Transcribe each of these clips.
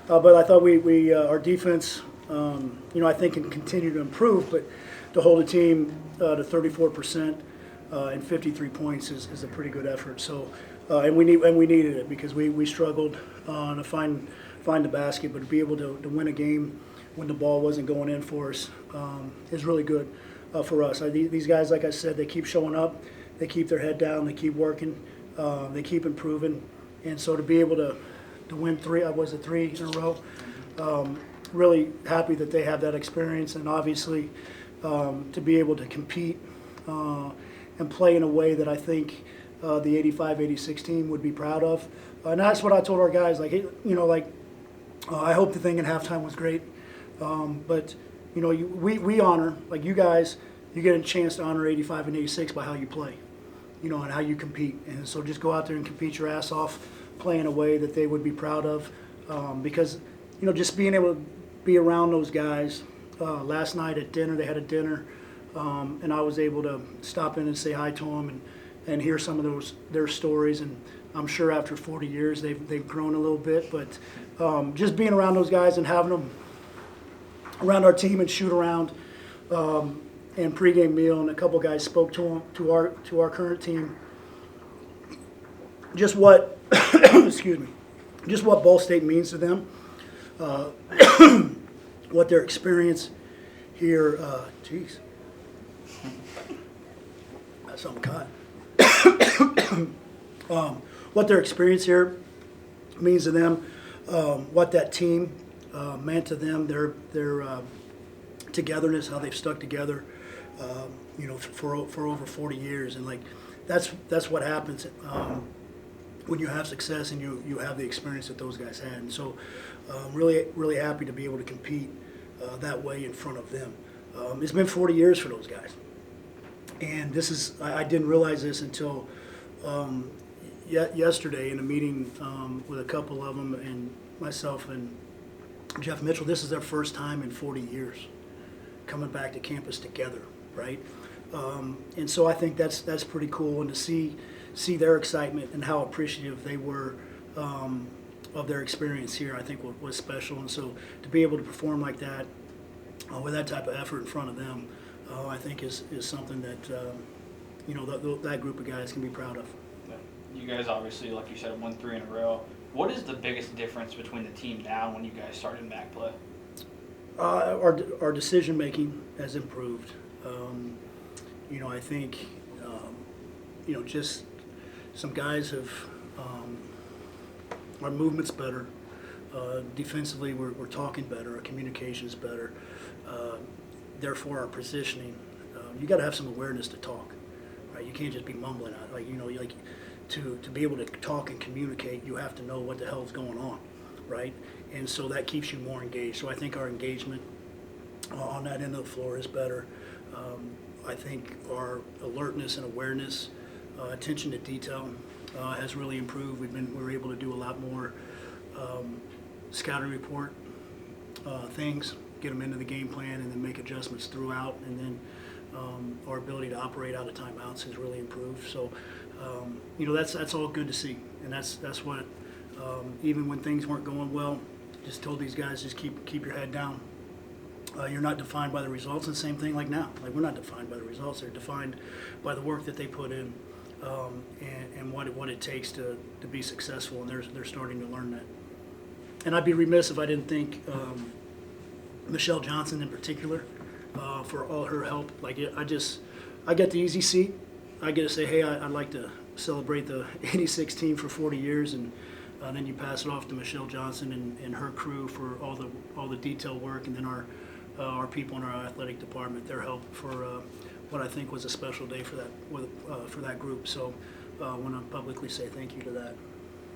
But I thought our defense, I think can continue to improve, but to hold a team to 34% and 53 points is a pretty good effort. So, and we needed it because we struggled to find the basket, but to be able to win a game when the ball wasn't going in for us is really good for us. These guys, like I said, they keep showing up, they keep their head down, they keep working, they keep improving, and so to be able to win three in a row. Really happy that they have that experience, and obviously to be able to compete and play in a way that I think the 85-86 team would be proud of. And that's what I told our guys. I hope the thing in halftime was great, but we honor, like you guys, you get a chance to honor 85 and 86 by how you play, and how you compete. And so just go out there and compete your ass off, play in a way that they would be proud of, because just being able to be around those guys. Last night at dinner, they had a dinner, and I was able to stop in and say hi to them and hear some of their stories. And I'm sure after 40 years they've grown a little bit, but just being around those guys and having them around our team and shoot around and pregame meal, and a couple guys spoke to our current team. Just what excuse me, just what Ball State means to them. What their experience here, that's something caught. What their experience here means to them, what that team meant to them, their togetherness, how they've stuck together, for over 40 years, and that's what happens when you have success and you have the experience that those guys had. And so really happy to be able to compete that way in front of them. It's been 40 years for those guys. And I didn't realize this until yesterday in a meeting with a couple of them and myself and Jeff Mitchell. This is their first time in 40 years coming back to campus together, right? And so I think that's pretty cool, and to see their excitement and how appreciative they were of their experience here, I think was special. And so to be able to perform like that with that type of effort in front of them, I think is something that that group of guys can be proud of. You guys obviously, like you said, won 3 in a row. What is the biggest difference between the team now and when you guys started MAC play? Our decision making has improved. I think just some guys have. Our movement's better. Defensively, we're talking better. Our communication is better. Therefore, our positioning. You got to have some awareness to talk, right? You can't just be mumbling out. To be able to talk and communicate, you have to know what the hell's going on, right? And so that keeps you more engaged. So I think our engagement on that end of the floor is better. I think our alertness and awareness, attention to detail, has really improved. We're able to do a lot more scouting report things, get them into the game plan, and then make adjustments throughout. And then our ability to operate out of timeouts has really improved. So that's all good to see, and that's what even when things weren't going well, just told these guys, just keep your head down. You're not defined by the results, and same thing like now. Like, we're not defined by the results; they're defined by the work that they put in, and what it takes to be successful. And they're starting to learn that. And I'd be remiss if I didn't thank Michelle Johnson in particular for all her help. I get the easy seat. I get to say, hey, I'd like to celebrate the 86 team for 40 years, and then you pass it off to Michelle Johnson and her crew for all the detail work, and then our people in our athletic department, their help for what I think was a special day for that group. So I want to publicly say thank you to that.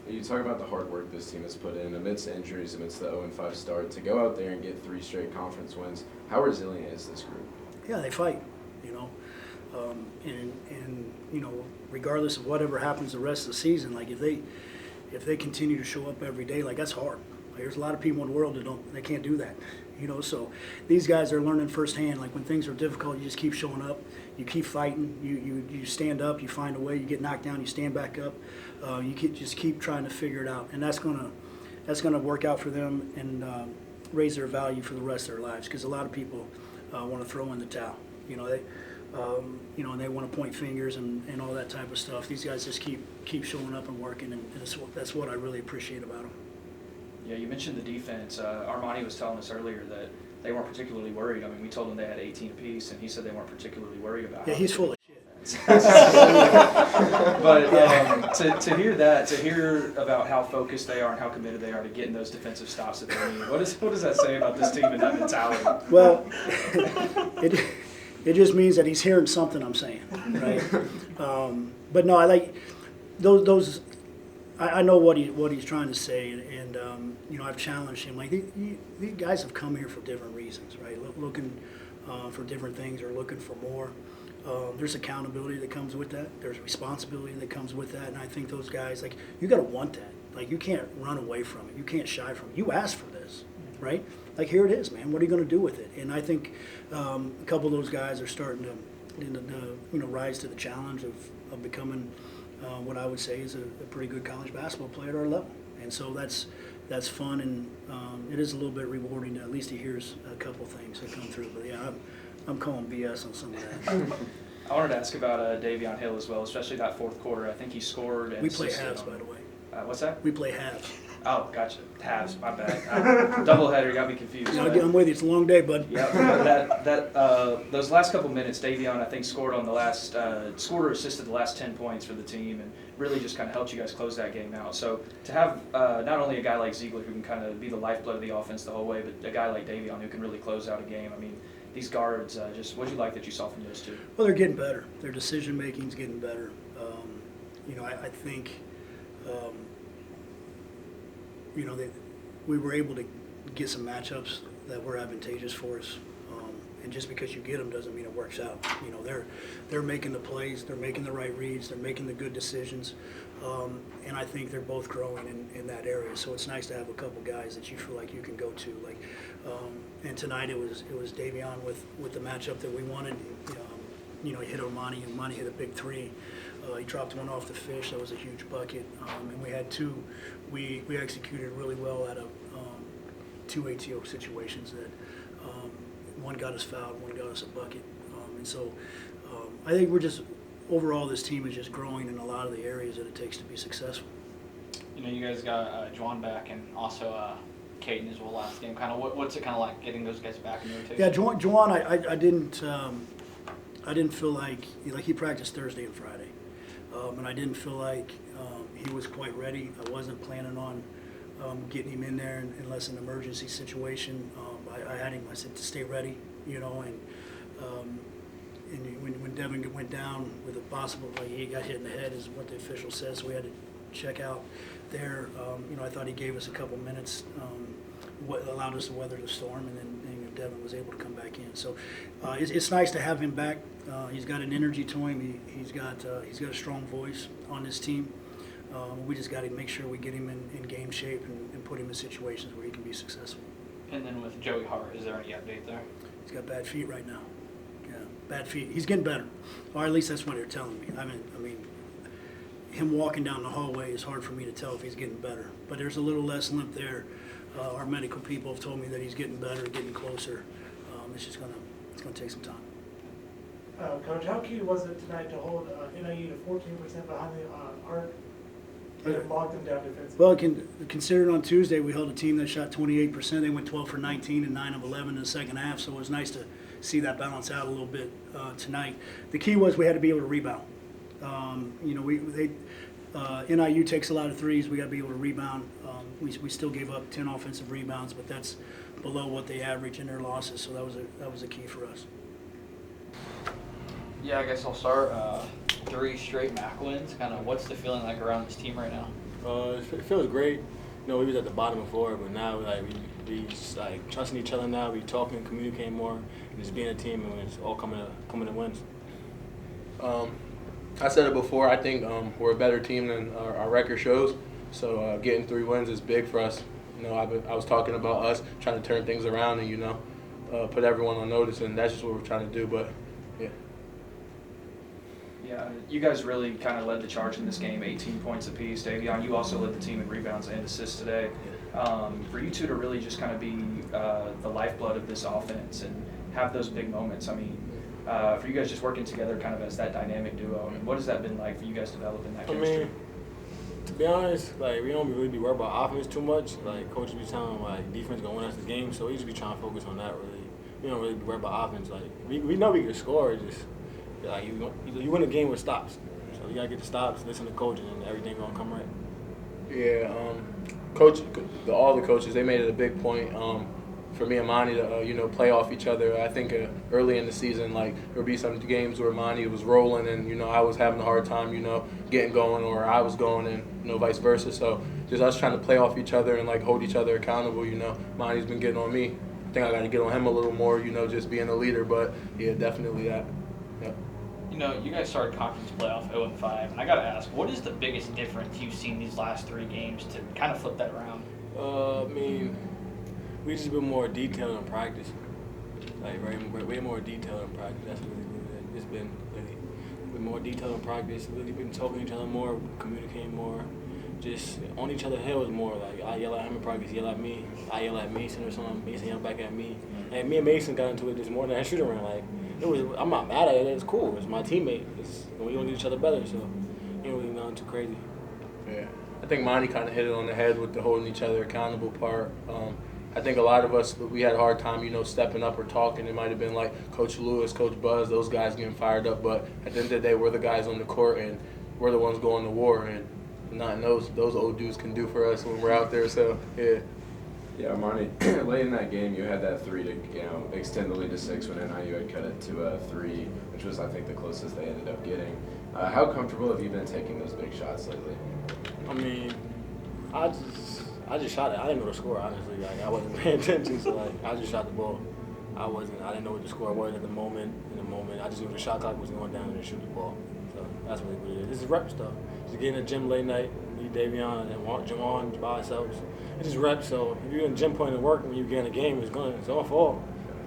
You talk about the hard work this team has put in amidst injuries, amidst the 0-5 start, to go out there and get 3 straight conference wins. How resilient is this group? Yeah, they fight, regardless of whatever happens the rest of the season, if they continue to show up every day, that's hard. There's a lot of people in the world that can't do that, So these guys are learning firsthand. When things are difficult, you just keep showing up, you keep fighting, you stand up, you find a way, you get knocked down, you stand back up, just keep trying to figure it out, and that's gonna that's going to work out for them and raise their value for the rest of their lives. Because a lot of people want to throw in the towel. And they want to point fingers and all that type of stuff. These guys just keep showing up and working, and that's what I really appreciate about them. Yeah, you mentioned the defense. Armani was telling us earlier that they weren't particularly worried. I mean, we told him they had 18 apiece, and he said they weren't particularly worried about it. Yeah, he's full of shit. But to hear that, to hear about how focused they are and how committed they are to getting those defensive stops that they need, what does that say about this team and that mentality? Well, it just means that he's hearing something I'm saying, right? But no, I like those. I know what he's trying to say, and I've challenged him. Like these guys have come here for different reasons, right? Looking for different things or looking for more. There's accountability that comes with that. There's responsibility that comes with that, and I think those guys, like, you got to want that. Like, you can't run away from it. You can't shy from it. You asked for this, right? Like, here it is, man. What are you going to do with it? And I think a couple of those guys are starting to rise to the challenge of becoming what I would say is a pretty good college basketball player at our level. And so that's fun, and it is a little bit rewarding. At least he hears a couple things that come through. But yeah, I'm calling BS on some of that. I wanted to ask about Davion Hill as well, especially that fourth quarter. I think he scored. And We play halves, by the way. What's that? We play halves. Oh, gotcha. Halves. My bad. Doubleheader got me confused. No, I'm with you. It's a long day, bud. Yeah. Those last couple minutes, Davion, I think, scored on the last scored or assisted the last 10 points for the team, and really just kind of helped you guys close that game out. So to have not only a guy like Ziegler who can kind of be the lifeblood of the offense the whole way, but a guy like Davion who can really close out a game. I mean, these guards, what did you like that you saw from those two? Well, they're getting better. Their decision making's getting better. I think, we were able to get some matchups that were advantageous for us. And just because you get them doesn't mean it works out. They're making the plays, they're making the right reads, they're making the good decisions, and I think they're both growing in that area. So it's nice to have a couple guys that you feel like you can go to. And tonight it was Davion with the matchup that we wanted. He hit Omani, and Omani hit a big three. He dropped one off the fish. That was a huge bucket. And we had two. We executed really well out of two ATO situations that one got us fouled, one got us a bucket. And so I think overall this team is just growing in a lot of the areas that it takes to be successful. You guys got Juwan back and also Caden as well last game. Kind of what's it kind of like getting those guys back in the rotation? Yeah, Juwan, I didn't feel like he practiced Thursday and Friday, and I didn't feel like he was quite ready. I wasn't planning on getting him in there unless an emergency situation. I had him. I said to stay ready, and when Devin went down with a possible, he got hit in the head, is what the official says. So we had to check out there. I thought he gave us a couple minutes, allowed us to weather the storm, and then Devin was able to come back in. So it's nice to have him back. He's got an energy to him. He's got a strong voice on this team. We just got to make sure we get him in game shape and put him in situations where he can be successful. And then with Joey Hart, is there any update there? He's got bad feet right now. Yeah, bad feet. He's getting better, or at least that's what they're telling me. I mean, him walking down the hallway is hard for me to tell if he's getting better. But there's a little less limp there. Our medical people have told me that he's getting better, getting closer. It's gonna take some time. Coach, how key was it tonight to hold NIU to 14% behind the arc and log them down defensively? Well, considering on Tuesday we held a team that shot 28%. They went 12 for 19 and 9 of 11 in the second half. So it was nice to see that balance out a little bit tonight. The key was we had to be able to rebound. NIU takes a lot of threes. We got to be able to rebound. We still gave up 10 offensive rebounds, but that's below what they average in their losses. So that was a key for us. Yeah, I guess I'll start. 3 straight MAC wins. Kind of, what's the feeling like around this team right now? It feels great. We was at the bottom before, but now we just trusting each other now. We talking, communicating more, and just being a team, and it's all coming to wins. I said it before. I think we're a better team than our record shows. So getting 3 wins is big for us. I was talking about us trying to turn things around and put everyone on notice, and that's just what we're trying to do. But yeah. Yeah, you guys really kind of led the charge in this game, 18 points apiece. Davion, you also led the team in rebounds and assists today. For you two to really just kind of be the lifeblood of this offense and have those big moments, I mean, for you guys just working together kind of as that dynamic duo, I mean, what has that been like for you guys developing that I chemistry? mean, to be honest, like we don't really be worried about offense too much. Like coach be telling like defense gonna win us the game, so we just be trying to focus on that. Really, we don't really be worried about offense. Like we know we can score. It's just like you win a game with stops, so you gotta get the stops, listen to coach, and then everything gonna come right. Yeah, coach, all the coaches, they made it a big point for me and Monty to play off each other. I think early in the season, like there would be some games where Monty was rolling and I was having a hard time getting going, or I was going, and vice versa. So just us trying to play off each other and like hold each other accountable. Monty's been getting on me. I think I got to get on him a little more. Just being a leader. But yeah, definitely that. Yeah. You guys started conference playoff 0-5, and I got to ask, what is the biggest difference you've seen these last 3 games to kind of flip that around? I mean, we just been more detailed in practice. Like way more detailed in practice. That's really good. It's been really more detailed in practice. Really been talking to each other more, communicating more, just on each other's heels more. Like I yell at him in practice, he yell at me. I yell at Mason or something. Mason yell back at me. And me and Mason got into it this morning at shoot around. Like I'm not mad at it. It's cool. It's my teammate. We gonna get each other better. So ain't really nothing too crazy. Yeah, I think Monty kind of hit it on the head with the holding each other accountable part. I think a lot of us, we had a hard time, stepping up or talking. It might have been like Coach Lewis, Coach Buzz, those guys getting fired up. But at the end of the day, we're the guys on the court, and we're the ones going to war. And nothing those old dudes can do for us when we're out there. So, yeah. Yeah, Monty, late in that game, you had that 3 to extend the lead to 6 when NIU had cut it to 3, which was, I think, the closest they ended up getting. How comfortable have you been taking those big shots lately? I mean, I just shot it. I didn't know the score, honestly. Like I wasn't paying attention, so like I just shot the ball. I didn't know what the score was at the moment. In the moment, I just knew the shot clock was going down and to shoot the ball. So that's really what it is. This is rep stuff. Just getting in the gym late night, me, Davion, and Jawan by ourselves. It's just rep. So if you're in the gym putting in work when you get in a game, it's all fall.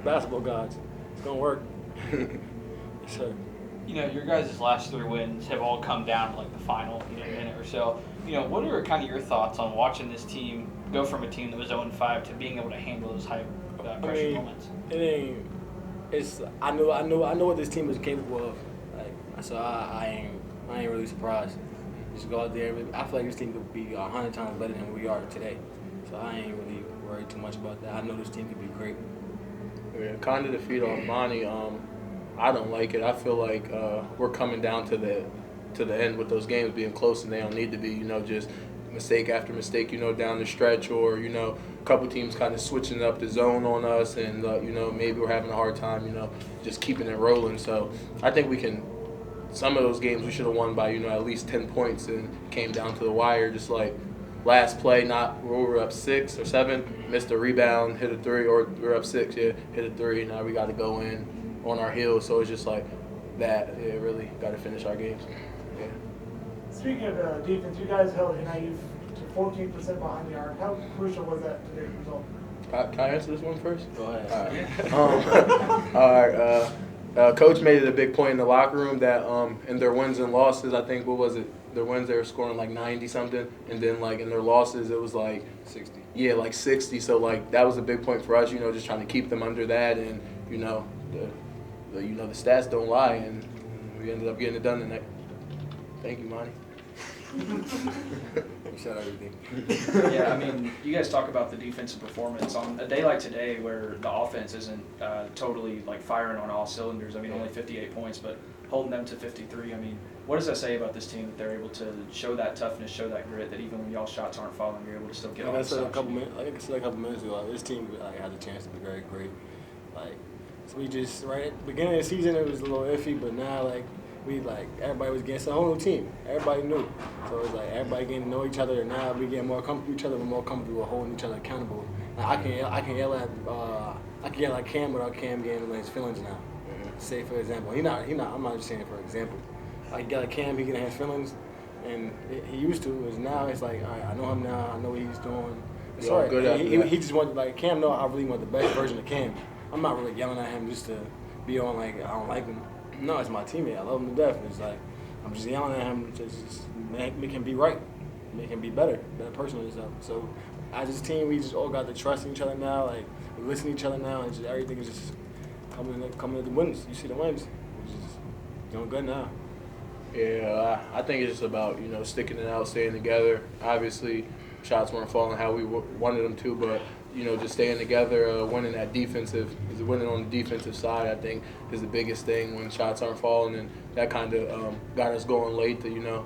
Basketball gods, it's gonna work. Yes, sir. Your guys' last 3 wins have all come down to like the final minute or so. What are kind of your thoughts on watching this team go from a team that was 0-5 to being able to handle those high pressure moments? I know what this team is capable of. Like, so I ain't really surprised. Just go out there. I feel like this team could be 100 times better than we are today. So I ain't really worried too much about that. I know this team could be great. Yeah, kind of the feed on Monty. I don't like it. I feel like we're coming down to the end with those games being close, and they don't need to be. Just mistake after mistake. Down the stretch, or a couple teams kind of switching up the zone on us, and maybe we're having a hard time. Just keeping it rolling. So I think we can. Some of those games we should have won by at least 10 points, and came down to the wire. Just like last play, we were up 6 or 7, missed a rebound, hit a 3, or we're up 6, hit a 3. Now we got to go in on our heels, so it's just like that. Yeah, really got to finish our games. Yeah. Speaking of defense, you guys held NIU to 14% behind the arc. How crucial was that today's result? Can I answer this one first? Go ahead. All right. Coach made it a big point in the locker room that in their wins and losses, I think, what was it? Their wins, they were scoring like 90 something, and then like in their losses, it was like 60. Yeah, like 60. So like that was a big point for us. Just trying to keep them under that, and the stats don't lie, and we ended up getting it done tonight. Thank you, Monty. You said everything. Yeah, I mean, you guys talk about the defensive performance on a day like today where the offense isn't totally like firing on all cylinders. I mean, only 58 points, but holding them to 53. I mean, what does that say about this team that they're able to show that toughness, show that grit, that even when y'all shots aren't falling, you're able to still get Like on I the said a stops? couple minutes ago, this team has a chance to be very great. So we just right at the beginning of the season it was a little iffy, but now everybody was against a whole new team. Everybody knew, so it's like everybody getting to know each other. And now we getting more comfortable with each other. We're more comfortable with holding each other accountable. Like I can yell at Cam without Cam getting in his feelings now. Say for example, he not. I'm not just saying for example. I yell at Cam, he getting his feelings, and he used to. Is now it's like all right, I know him now. I know what he's doing. It's all right. Good after that. He just wanted Cam. No, I really want the best version of Cam. I'm not really yelling at him just to be on I don't like him. No, it's my teammate. I love him to death. It's like I'm just yelling at him to just make him be right, make him be better person than himself. So as a team, we just all got to trust in each other now. Like we listen to each other now, and just everything is just coming to the wins. You see the wins. We're just doing good now. Yeah, I think it's just about, sticking it out, staying together. Obviously, shots weren't falling how we wanted them to, but, just staying together, winning on the defensive side, I think, is the biggest thing when shots aren't falling. And that kind of got us going late to, a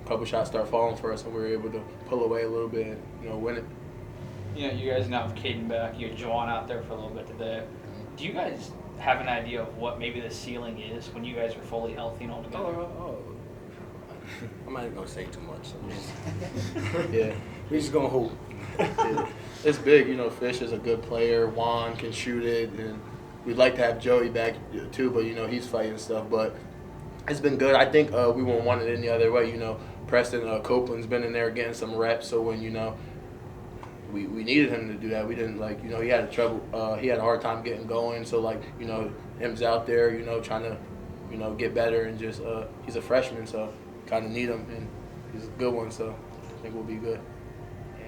couple shots start falling for us, and we were able to pull away a little bit and, win it. You guys now have Caden back. You had Juwan out there for a little bit today. Do you guys have an idea of what maybe the ceiling is when you guys are fully healthy and all together? I'm not even gonna say too much. Yeah. We just gonna hope. Yeah. It's big, Fish is a good player. Juan can shoot it, and we'd like to have Joey back too, but he's fighting stuff. But it's been good. I think we won't want it any other way. Preston Copeland's been in there getting some reps, so when we needed him to do that. We didn't he had he had a hard time getting going. So him's out there, trying to get better, and just he's a freshman, so kind of need him, and he's a good one. So I think we'll be good.